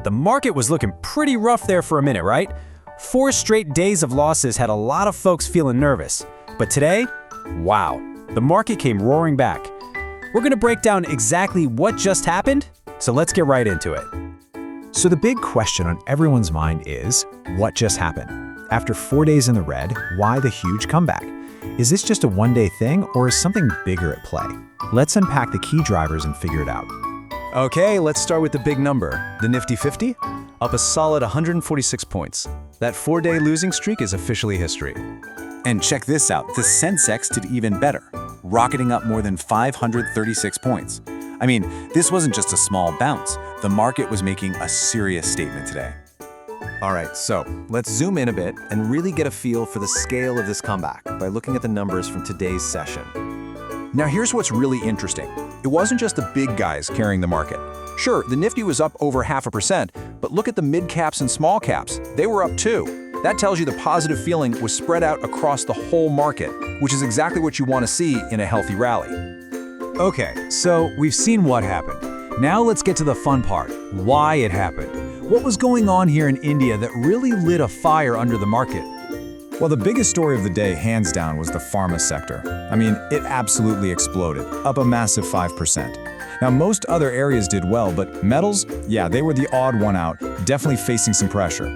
the market was looking pretty rough there for a minute, right? 4 straight days of losses had a lot of folks feeling nervous. But today, wow, the market came roaring back. We're going to break down exactly what just happened, so let's get right into it. So the big question on everyone's mind is, what just happened? After 4 days in the red, why the huge comeback? Is this just a one-day thing, or is something bigger at play? Let's unpack the key drivers and figure it out. Okay, let's start with the big number. The Nifty 50, up a solid 146 points. That 4-day losing streak is officially history. And check this out, the Sensex did even better, rocketing up more than 536 points. I mean, this wasn't just a small bounce. The market was making a serious statement today. All right, so let's zoom in a bit and really get a feel for the scale of this comeback by looking at the numbers from today's session. Now here's what's really interesting. It wasn't just the big guys carrying the market. Sure, the Nifty was up over 0.5%, but look at the mid caps and small caps. They were up too. That tells you the positive feeling was spread out across the whole market, which is exactly what you want to see in a healthy rally. Okay, so we've seen what happened. Now let's get to the fun part, why it happened. What was going on here in India that really lit a fire under the market? Well, the biggest story of the day, hands down, was the pharma sector. I mean, it absolutely exploded, up a massive 5%. Now, most other areas did well, but metals, yeah, they were the odd one out, definitely facing some pressure.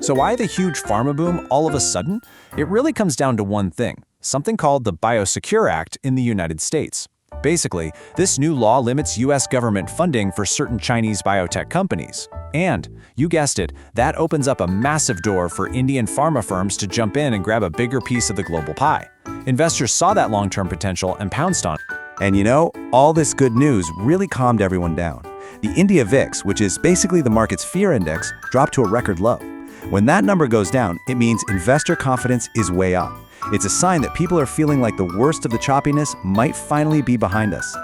So why the huge pharma boom all of a sudden? It really comes down to one thing, something called the Biosecure Act in the United States. Basically, this new law limits U.S. government funding for certain Chinese biotech companies. And, you guessed it, that opens up a massive door for Indian pharma firms to jump in and grab a bigger piece of the global pie. Investors saw that long-term potential and pounced on it. And you know, all this good news really calmed everyone down. The India VIX, which is basically the market's fear index, dropped to a record low. When that number goes down, it means investor confidence is way up. It's a sign that people are feeling like the worst of the choppiness might finally be behind us.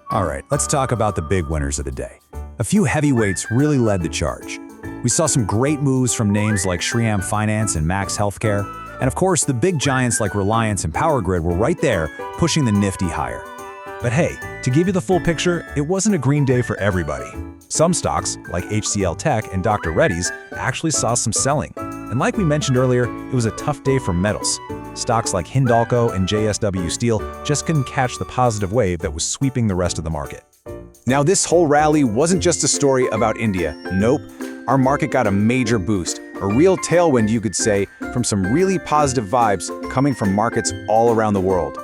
All right, let's talk about the big winners of the day. A few heavyweights really led the charge. We saw some great moves from names like Shriram Finance and Max Healthcare. And of course, the big giants like Reliance and Power Grid were right there, pushing the Nifty higher. But hey, to give you the full picture, it wasn't a green day for everybody. Some stocks, like HCL Tech and Dr. Reddy's, actually saw some selling. And like we mentioned earlier, it was a tough day for metals. Stocks like Hindalco and JSW Steel just couldn't catch the positive wave that was sweeping the rest of the market. Now, this whole rally wasn't just a story about India. Nope. Our market got a major boost, a real tailwind, you could say, from some really positive vibes coming from markets all around the world.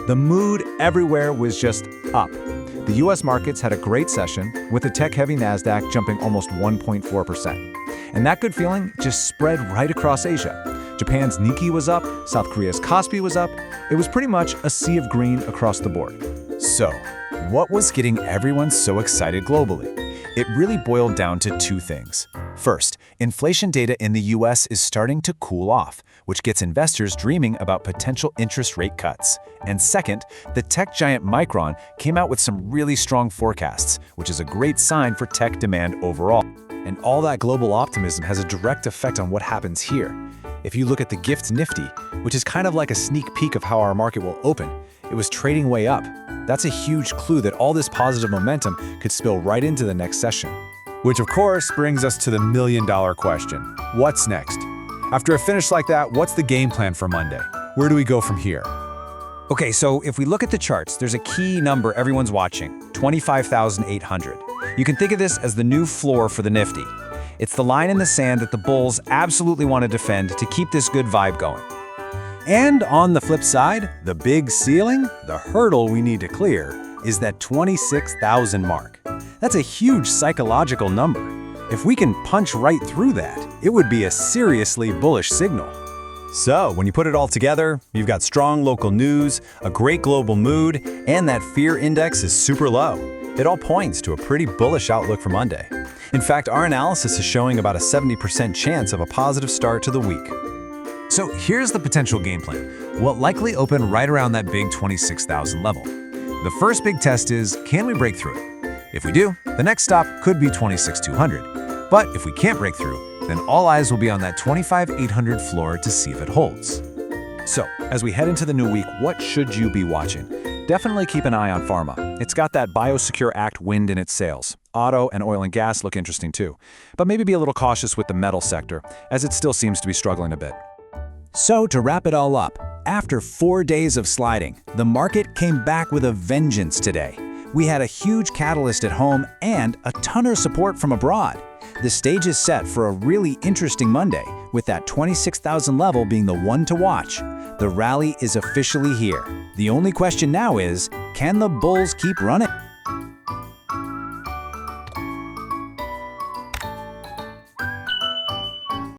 The mood everywhere was just up. The US markets had a great session, with the tech-heavy NASDAQ jumping almost 1.4%. And that good feeling just spread right across Asia. Japan's Nikkei was up, South Korea's Kospi was up. It was pretty much a sea of green across the board. So, what was getting everyone so excited globally? It really boiled down to two things. First, inflation data in the US is starting to cool off, which gets investors dreaming about potential interest rate cuts. And second, the tech giant Micron came out with some really strong forecasts, which is a great sign for tech demand overall. And all that global optimism has a direct effect on what happens here. If you look at the Gift Nifty, which is kind of like a sneak peek of how our market will open, it was trading way up. That's a huge clue that all this positive momentum could spill right into the next session. Which of course brings us to the million-dollar question. What's next? After a finish like that, what's the game plan for Monday? Where do we go from here? Okay, so if we look at the charts, there's a key number everyone's watching, 25,800. You can think of this as the new floor for the Nifty. It's the line in the sand that the bulls absolutely want to defend to keep this good vibe going. And on the flip side, the big ceiling, the hurdle we need to clear, is that 26,000 mark. That's a huge psychological number. If we can punch right through that, it would be a seriously bullish signal. So, when you put it all together, you've got strong local news, a great global mood, and that fear index is super low. It all points to a pretty bullish outlook for Monday. In fact, our analysis is showing about a 70% chance of a positive start to the week. So here's the potential game plan. We'll likely open right around that big 26,000 level. The first big test is, can we break through it? If we do, the next stop could be 26,200. But if we can't break through, then all eyes will be on that 25,800 floor to see if it holds. So, as we head into the new week, what should you be watching? Definitely keep an eye on pharma. It's got that Biosecure Act wind in its sails. Auto and oil and gas look interesting too. But maybe be a little cautious with the metal sector, as it still seems to be struggling a bit. So to wrap it all up, after 4 days of sliding, the market came back with a vengeance today. We had a huge catalyst at home and a ton of support from abroad. The stage is set for a really interesting Monday, with that 26,000 level being the one to watch. The rally is officially here. The only question now is, can the bulls keep running?